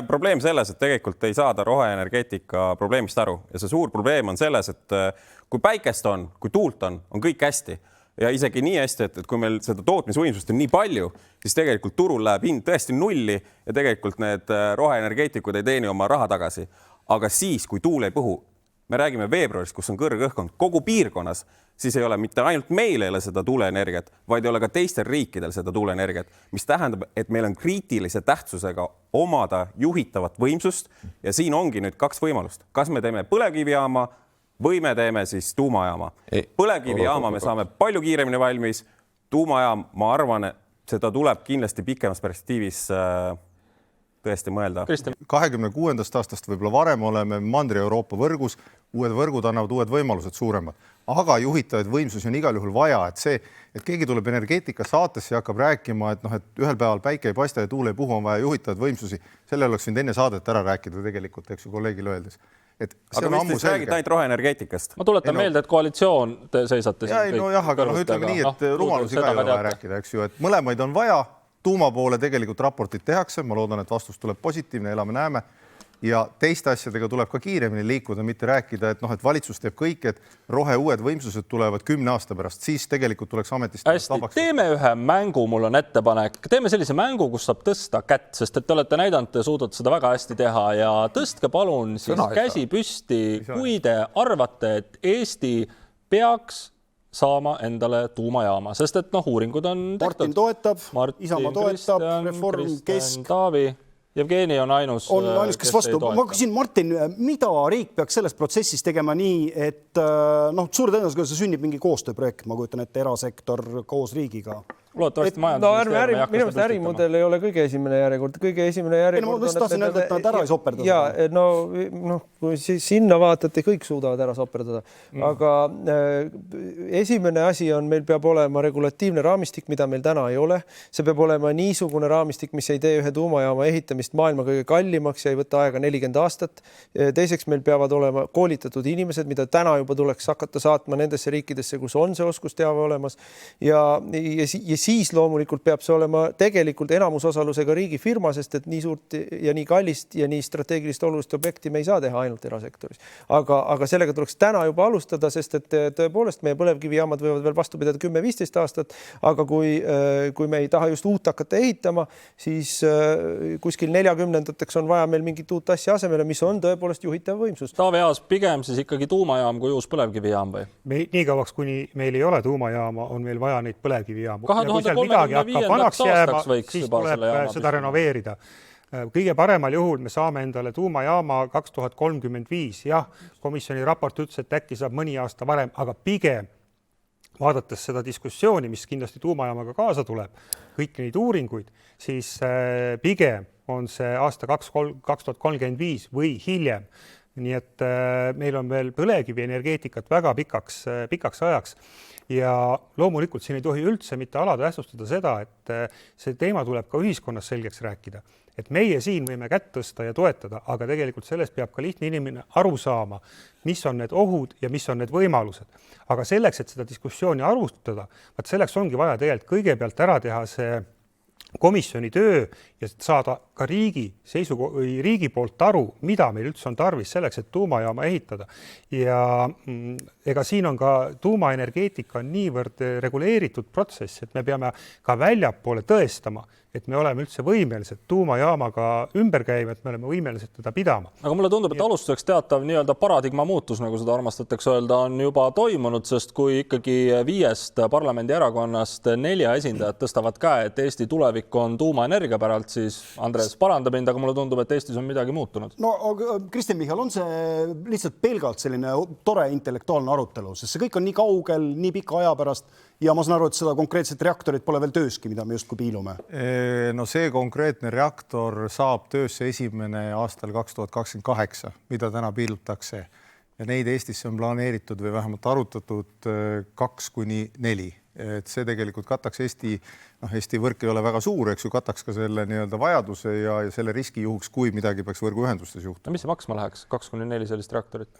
probleem selles, et tegelikult ei saada roheenergeetika probleemist aru ja see suur probleem on selles, et kui päikest on, kui tuult on kõik hästi ja isegi nii hästi, et kui meil seda tootmisvõimsust on nii palju, siis tegelikult turul läheb hind tõesti nulli ja tegelikult need roheenergeetikud ei teeni oma raha tagasi. Aga siis, kui tuul ei puhu, me räägime veebruarist, kus on kõrge õhkkond kogu piirkonnas, siis ei ole mitte ainult meil ei ole seda tuuleenergiat, vaid ei ole ka teistel riikidel seda tuuleenergiat, mis tähendab, et meil on kriitilise tähtsusega omada juhitavat võimsust ja siin ongi nüüd kaks võimalust. Kas me teeme põlevkivijaama või me teeme siis tuumajaama. Põlevkivijaama me saame palju kiiremini valmis. Tuumajaam, ma arvan, seda tuleb kindlasti pikemas perspektiivis tõesti mõelda. 26. aastast võib-olla varem oleme Mandri-Euroopa võrgus, uued võrgud annavad uued võimalused suuremad, aga juhitavaid võimsusi on igal juhul vaja, et see, et keegi tuleb energeetika saatesse ja hakkab rääkima, et ühel päeval päike ei paista ja tuul ei puhu, on vaja juhitavaid võimsusi, selle oleks võinud enne saadet ära rääkida tegelikult, eks ju kolleegile öeldes. Aga mis te räägite ainult roheenergeetikast? Ma tuletan meelde, et koalitsioon te seisate siin kõik. Aga ütleme nii, et rumalusi ka ei ole vaja rääkida, eks ju, et mõlemaid on vaja, tuuma poole tegelikult raportit tehakse, ma loodan, et vastus tuleb positiivne, elame näeme, ja teiste asjadega tuleb ka kiiremini liikuda, mitte rääkida, et valitsus teeb kõik, et uued võimsused tulevad 10 aasta pärast, siis tegelikult tuleks ametist vabaks. Teeme ühe mängu, mul on ettepanek. Teeme sellise mängu, kus saab tõsta kätt, sest et te olete näidanud, te suudate seda väga hästi teha ja tõstke palun siis käsi püsti, kui te arvate, et Eesti peaks saama endale tuumajaama, sest et uuringud on Martin toetab, Isamaa toetab, Reform, Kesk. Taavi, Jevgeni on ainus, kes vastu. Ma küsin, Martin, mida riik peaks selles protsessis tegema nii, et suure tõenäosusega see sünnib mingi koostööprojekt, ma kujutan ette erasektor koos riigiga. Minu meelest ärimudel ei ole kõige esimene järjekord. Kõige esimene järjekord on, tahtsin öelda, et nad ära ei soperdada. Kui sinna vaatate, kõik suudavad ära soperdada. Aga esimene asi on, meil peab olema regulatiivne raamistik, mida meil täna ei ole. See peab olema niisugune raamistik, mis ei tee ühe tuumajaama ehitamist maailma kõige kallimaks ja ei võta aega 40 aastat. Teiseks meil peavad olema koolitatud inimesed, mida täna juba tuleks hakata saatma nendesse riikidesse, kus on see oskusteave olemas. Ja siis loomulikult peab see olema tegelikult enamusosalusega riigifirma, sest et nii suurt ja nii kallist ja nii strateegilist olulist objekti me ei saa teha ainult erasektoris. Aga sellega tuleks täna juba alustada, sest et tõepoolest meie põlevkivijaamad võivad veel vastu pidada 10-15 aastat, aga kui me ei taha just uut hakata ehitama, siis kuskil 40-ndateks on vaja meil mingit uut asja asemele, mis on tõepoolest juhitav võimsus. Taavi Aas, pigem siis ikkagi tuumajaam kui uus põlevkivijaam või? Nii kauaks, kuni meil ei ole tuumajaama, on meil vaja neid põlevkivijaamu. Kui seal midagi hakkab vanaks jääma, siis tuleb seda renoveerida. Kõige paremal juhul me saame endale tuumajaama 2035. Jah, komisjoni raport ütles, et äkki saab mõni aasta varem, aga pigem vaadates seda diskussiooni, mis kindlasti tuumajaamaga kaasa tuleb, kõiki neid uuringuid, siis pigem on see aasta 2035 või hiljem. Nii et meil on veel põlevkivienergeetikat väga pikaks ajaks ja loomulikult siin ei tohi üldse mitte alatähtsustada seda, et see teema tuleb ka ühiskonnas selgeks rääkida. Et meie siin võime kätt tõsta ja toetada, aga tegelikult sellest peab ka lihtne inimene aru saama, mis on need ohud ja mis on need võimalused. Aga selleks, et seda diskussiooni arutada, selleks ongi vaja tegelikult kõigepealt ära teha see komisjoni töö ja saada ka riigi poolt aru, mida meil üldse on tarvis selleks, et tuumajaama ehitada. Ja ega siin on ka tuumaenergeetika niivõrd reguleeritud protsess, et me peame ka väljapoole tõestama, et me oleme üldse võimelised tuumajaamaga ümber käima, et me oleme võimelised teda pidama. Aga mulle tundub, et alustuseks teatav nii-öelda paradigma muutus, nagu seda armastatakse öelda, on juba toimunud, sest kui ikkagi 5 parlamendi erakonnast 4 esindajad tõstavad käe, et Eesti tulevik on tuumaenergia päralt, siis Andres parandab mind, aga mulle tundub, et Eestis on midagi muutunud. No, Kristjan Michal, on see lihtsalt pelgalt selline tore intellektuaalne arutelu, sest see kõik on nii kaugel, nii pika aja pärast ja ma saan aru, et seda konkreetset reaktorit pole veel tööski, mida me justkui piilume. No see konkreetne reaktor saab töösse esimene aastal 2028, mida täna piilutakse. Ja neid Eestisse on planeeritud või vähemalt arutatud 2-4. Et see tegelikult kataks Eesti võrk ei ole väga suur, eks ju, kataks ka selle nii-öelda vajaduse ja selle riski juhuks, kui midagi peaks võrguühendustes juhtuma. Mis see maksma läheks? 2-4 sellist reaktorit?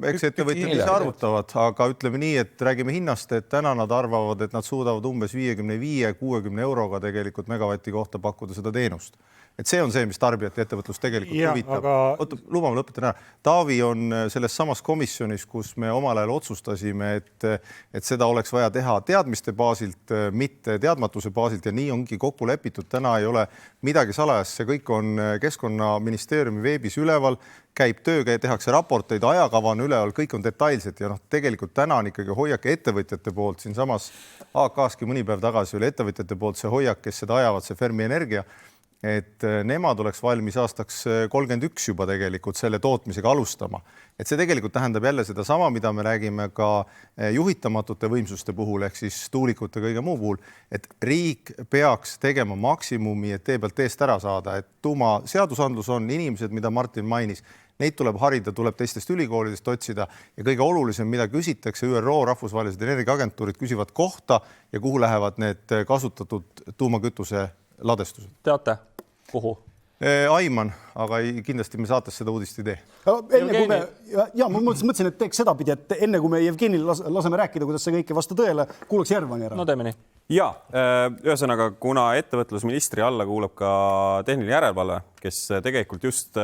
Eks ettevõtjad ise arvutavad, aga ütleme nii, et räägime hinnast, et täna nad arvavad, et nad suudavad umbes 55-60 euroga tegelikult megavati kohta pakkuda seda teenust. et see on see, mis tarbijat ja ettevõtlust tegelikult huvitab. Luba ma lõpetan ära. Taavi on selles samas komisjonis, kus me omal ajal otsustasime, et seda oleks vaja teha teadmiste baasilt, mitte teadmatuse baasilt ja nii ongi kokku lepitud. Täna ei ole midagi salajast, see kõik on Keskkonnaministeeriumi veebis üleval, käib töö, tehakse raporteid, ajakava on üleval, kõik on detailsed ja tegelikult täna on ikkagi hoiak ettevõtjate poolt siinsamas AK-ski mõni päev tagasi oli ettevõtjate poolt see hoiak, kes seda ajavad, see Fermi Energia, et nemad oleks valmis aastaks 31 juba tegelikult selle tootmisega alustama. Et see tegelikult tähendab jälle seda sama, mida me räägime ka juhitamatute võimsuste puhul, ehk siis tuulikute kõige muu puhul, et riik peaks tegema maksimumi, et tee pealt eest ära saada, et tuumaseadusandlus on inimesed, mida Martin mainis, neid tuleb harida, tuleb teistest ülikoolidest otsida ja kõige olulisem, mida küsitakse, ÜRO rahvusvahelised energiaagentuurid küsivad kohta ja kuhu lähevad need kasutatud tuumakütuse ladestused. Teate, kuhu? Aiman, aga kindlasti me saates seda uudist ei tee. Ma mõtlesin, et teeks sedapidi, et enne kui me Jevgenil laseme rääkida, kuidas see kõike vastu tõele, kuulaks Järvani ära. No teeme nii. Ja, ühesõnaga, kuna ettevõtlusministri alla kuulab ka tehniline järelevalve, kes tegelikult just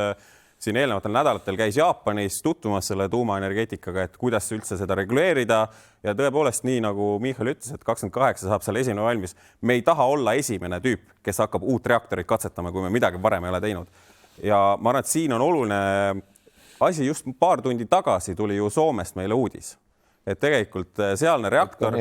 siin eelnevatel nädalatel käis Jaapanis tutvumas selle tuumaenergeetikaga, et kuidas üldse seda reguleerida ja tõepoolest nii nagu Michal ütles, et 28 saab seal esimene valmis. Me ei taha olla esimene tüüp, kes hakkab uut reaktorit katsetama, kui me midagi varem ei ole teinud. Ja ma arvan, et siin on oluline asi, just paar tundi tagasi tuli ju Soomest meile uudis. Et tegelikult sealne reaktor,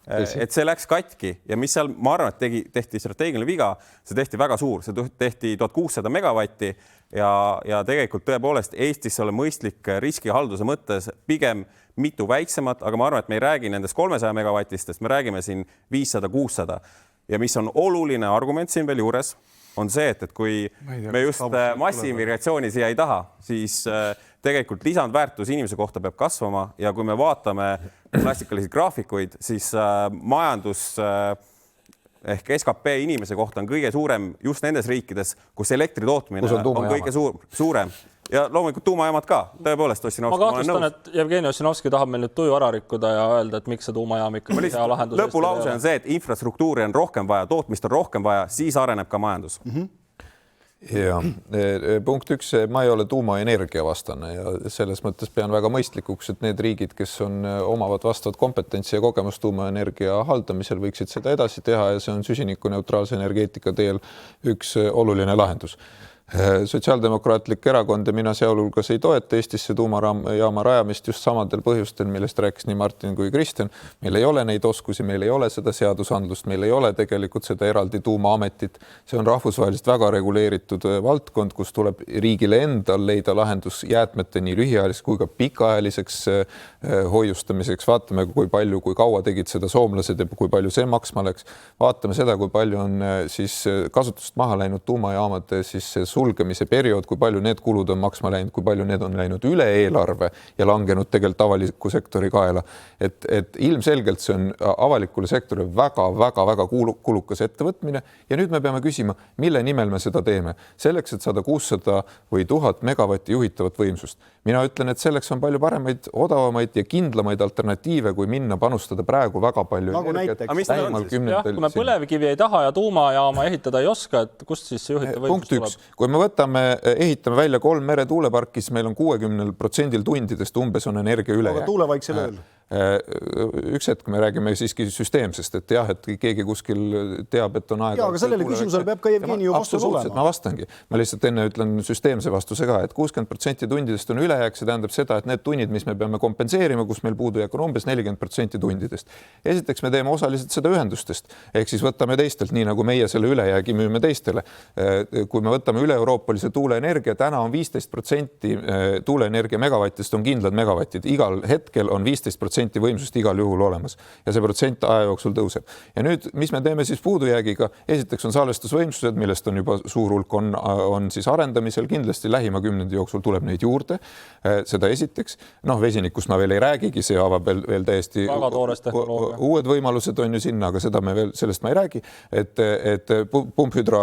et see läks katki ja mis seal, ma arvan, et tehti strateegiline viga, see tehti väga suur, see tehti 1600 megavatti ja tegelikult tõepoolest Eestis ole mõistlik riskihalduse mõttes pigem mitu väiksemat, aga ma arvan, et me ei räägi nendest 300 megavatistest, me räägime siin 500-600 ja mis on oluline argument siin veel juures, on see, et kui me just massiimmigratsiooni siia ei taha, siis tegelikult lisandväärtus inimese kohta peab kasvama ja kui me vaatame klassikalisi graafikuid, siis majandus ehk SKP inimese kohta on kõige suurem just nendes riikides, kus elektri tootmine on kõige suurem. Ja loomulikult tuumajaamad ka, tõepoolest Ossinovski. Ma kahtlustan, et Jevgeni Ossinovski tahab meil nüüd tuju ära rikkuda ja öelda, et miks see tuumajaam ikka hea lahendus. Lõpulause on see, et infrastruktuuri on rohkem vaja, tootmist on rohkem vaja, siis areneb ka majandus. Ja punkt üks, ma ei ole tuumaenergia vastane ja selles mõttes pean väga mõistlikuks, et need riigid, kes omavad vastavat kompetentsi ja kogemust tuumaenergia haldamisel, võiksid seda edasi teha ja see on süsinikuneutraalse energeetika teel üks oluline lahendus. Sotsiaaldemokraatlik erakond ja mina sealhulgas ei toeta Eestisse tuumajaama rajamist just samadel põhjustel, millest rääkis nii Martin kui Kristjan. Meil ei ole neid oskusi, meil ei ole seda seadusandlust, meil ei ole tegelikult seda eraldi tuumaametit. See on rahvusvahelist väga reguleeritud valdkond, kus tuleb riigile endal leida lahendus jäätmete nii lühiajaliseks kui ka pikaajaliseks hoiustamiseks. Vaatame, kui kaua tegid seda soomlased ja kui palju see maksma läks. Vaatame seda, kui palju on siis kasutust maha läinud tuumajaamade siis sulgemise periood, kui palju need kulud on maksma läinud, kui palju need on läinud üle eelarve ja langenud tegelikult avaliku sektori kaela. Et ilmselgelt see on avalikule sektori väga kulukas ettevõtmine ja nüüd me peame küsima, mille nimel me seda teeme. Selleks, et saada 600 või 1000 megavatti juhitavat võimsust. Mina ütlen, et selleks on palju paremaid, odavamaid ja kindlamaid alternatiive, kui minna panustada praegu väga palju energiat. Kui me põlevkivi ei taha ja tuumajaama ehitada ei oska, et kust siis juhitav võimsus tuleb? Kui me ehitame välja 3 meretuuleparki, siis meil on 60% tundidest umbes on energia üle. Aga tuulevaiksel ööl? Üks hetk me räägime siiski süsteemsest, et jah, et keegi kuskil teab, et on aega. Ja, aga sellele küsimusele peab ka Jevgeni ju vastus olema. Ma vastangi. Ma lihtsalt enne ütlen süsteemse vastuse ka, et 60% tundidest on ülejääk, see tähendab seda, et need tunnid, mis me peame kompenseerima, kus meil puudujääk on umbes 40% tundidest. Esiteks me teeme osaliselt seda ühendustest, ehk siis võtame teistelt, nii nagu meie selle ülejäägi müüme teistele. Kui me võtame üle-euroopalise tuuleenergia, täna on 15% tuuleenergia megavattist on kindlad megavatid. Igal hetkel on 15% võimsust igal juhul olemas ja see protsent aja jooksul tõuseb. Ja nüüd, mis me teeme siis puudujäägiga? Esiteks on salvestusvõimsused, millest on juba suur hulk on siis arendamisel. Kindlasti lähima 10 jooksul tuleb neid juurde. Seda esiteks. Vesinikust ma veel ei räägigi, see avab veel täiesti uued võimalused on ju sinna, aga sellest ma ei räägi. Et pumphüdra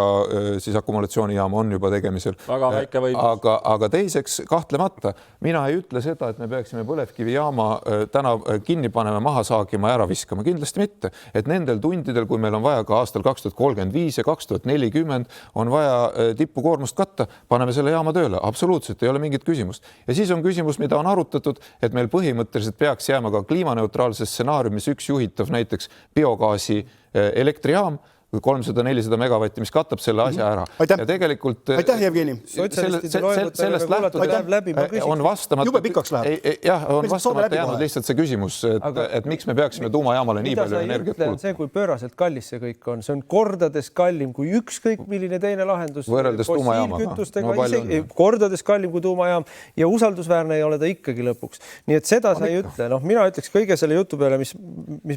siis akumulatsioonijaama on juba tegemisel. Väga väike võimus. Aga teiseks, kahtlemata, mina ei ütle seda, et me peaksime põlevkivijaama täna kinni panema, maha saagima ja ära viskama, kindlasti mitte. Et nendel tundidel, kui meil on vaja ka aastal 2035 ja 2040 on vaja tipukoormust katta, paneme selle jaama tööle. Absoluutselt ei ole mingit küsimust. Ja siis on küsimus, mida on arutatud, et meil põhimõtteliselt peaks jääma ka kliimaneutraalses stsenaariumis üks juhitav näiteks biogaasi elektrijaam, 300-400 megavatti, mis katab selle asja ära. Aitäh. Ja tegelikult Jevgeni. Sellest lähtudes on vastamata, on vastamata jäänud lihtsalt see küsimus, et miks me peaksime tuumajaamale nii palju energiat kulutama. See, kui pööraselt kallis see kõik on, see on kordades kallim kui ükskõik milline teine lahendus. Võrreldes tuumajaamaga. Kordades kallim kui tuumajaam ja usaldusväärne ei ole ta ikkagi lõpuks. Nii et seda sa ei ütle. Mina ütleks kõige selle jutu peale, mis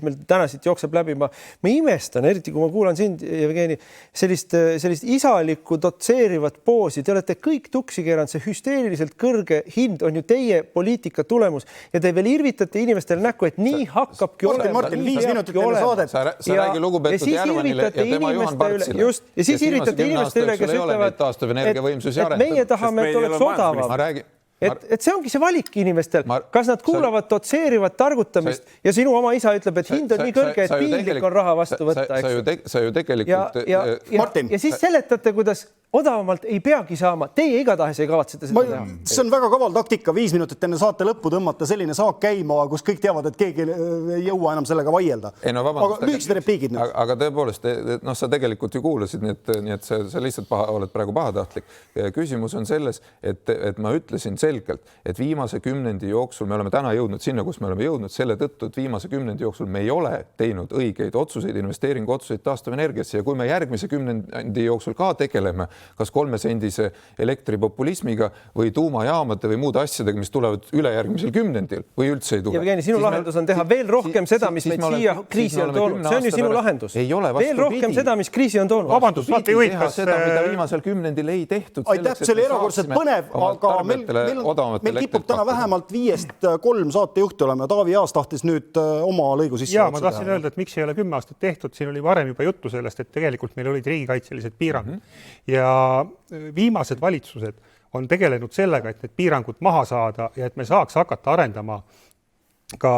meil täna siit jookseb läbi. Ma imestan, eriti kui ma kuulan siin Jevgeni, sellist isalikku dotseerivat poosi. Te olete kõik tuksi keeranud, see hüsteeriliselt kõrge hind on ju teie poliitika tulemus ja te veel irvitate inimestele näkku, et nii hakkabki olema. Martin, 5 minutit enne saadet. Sa räägi lugupeetud Järvanile ja tema Juhan Partsile. Just, ja siis irvitate inimeste üle, kes ütlevad, et meie tahame, et oleks odavam. Et see ongi see valik inimestel. Kas nad kuulavad dotseerivat targutamist ja sinu oma isa ütleb, et hind on nii kõrge, et piinlik on raha vastu võtta. Sa ju tegelikult... Ja siis seletate, kuidas odavamalt ei peagi saama. Teie igatahes ei kavatsete seda teha. See on väga kaval taktika 5 minutit enne saate lõppu tõmmata selline saak käima, kus kõik teavad, et keegi ei jõua enam sellega vaielda. Aga lühikesed repliigid nüüd. Aga tõepoolest, sa tegelikult ju kuulasid, nii et sa lihtsalt oled praegu pahatahtlik. Küsimus on selles, et ma ütlesin selgelt, et viimase 10 jooksul me oleme täna jõudnud sinna, kus me oleme jõudnud selle tõttu, et viimase 10 jooksul me ei ole teinud õigeid otsuseid, investeeringu otsuseid taastuvenergiasse ja kui me järgmise 10 jooksul ka tegeleme kas 3-sendise elektripopulismiga või tuumajaamade või muude asjadega, mis tulevad ülejärgmisel 10 või üldse ei tule. Jevgeni, sinu lahendus on teha veel rohkem seda, mis meid siia kriisi on toonud. See on ju sinu lahendus. Veel rohkem seda, mis kriisi on toonud. Vabandust, vaata juhid, kas seda, mida viimasel 10 ei tehtud. Aitäh, see oli erakordselt põnev, aga meil kipub täna vähemalt 5-3 saatejuhti olema. Taavi Aas tahtis nüüd oma lõigu sisse. Ma tahtsin öelda, et miks ei ole 10 aastat tehtud. Siin oli varem juba juttu sellest, et tegelikult meil olid riigikaitselised piirangud. Ja viimased valitsused on tegelenud sellega, et need piirangud maha saada ja et me saaks hakata arendama ka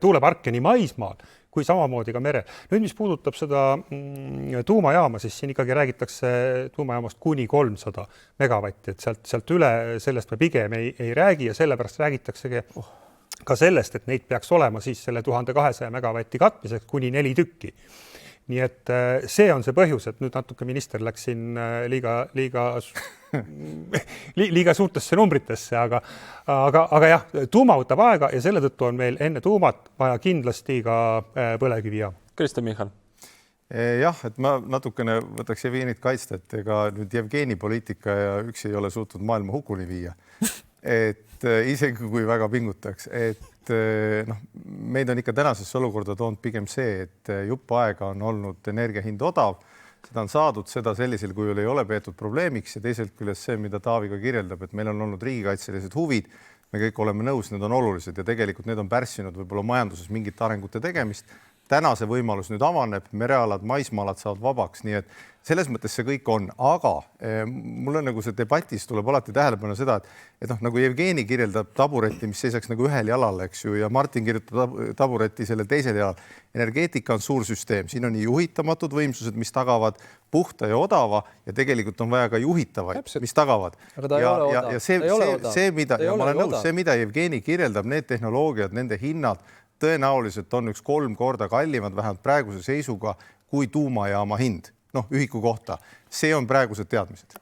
tuuleparke nii maismaal kui samamoodi ka merel. Nüüd, mis puudutab seda tuumajaama, siis siin ikkagi räägitakse tuumajaamast kuni 300 megavatti, et sealt üle sellest me pigem ei räägi ja sellepärast räägitaksegi ka sellest, et neid peaks olema siis selle 1200 megavatti katmiseks kuni 4 tükki. Nii et see on see põhjus, et nüüd natuke minister läks siin liiga suurtesse numbritesse, aga jah, tuuma võtab aega ja selle tõttu on meil enne tuumat vaja kindlasti ka põlevkivijaam. Kristen Michal. Jah, et ma natukene võtaks Jevgenit kaitsta, et ega nüüd Jevgeni poliitika ja üksi ei ole suutnud maailma hukuni viia. Et isegi kui väga pingutaks, et meid on ikka tänasesse olukorda toonud pigem see, et jupp aega on olnud energiahind odav, seda on saadud, seda sellisel kujul ei ole peetud probleemiks ja teiselt küljest see, mida Taavi ka kirjeldab, et meil on olnud riigikaitselised huvid, me kõik oleme nõus, need on olulised ja tegelikult need on pärssinud võib-olla majanduses mingite arengute tegemist. Täna see võimalus nüüd avaneb, merealad, maismaalad saavad vabaks, nii et selles mõttes see kõik on, aga mul on nagu see debatis tuleb alati tähelepanu seda, et nagu Jevgeni kirjeldab tabureti, mis seisaks nagu ühel jalal, eks ju, ja Martin kirjutab tabureti sellel teisel jalal. Energeetika on suur süsteem, siin on nii juhitamatud võimsused, mis tagavad puhta ja odava ja tegelikult on vaja ka juhitavaid, mis tagavad. Ja see, mida Jevgeni kirjeldab, need tehnoloogiad, nende hinnad tõenäoliselt on 3 korda kallimad vähemalt praeguse seisuga kui tuumajaama hind, ühiku kohta. See on praegused teadmised.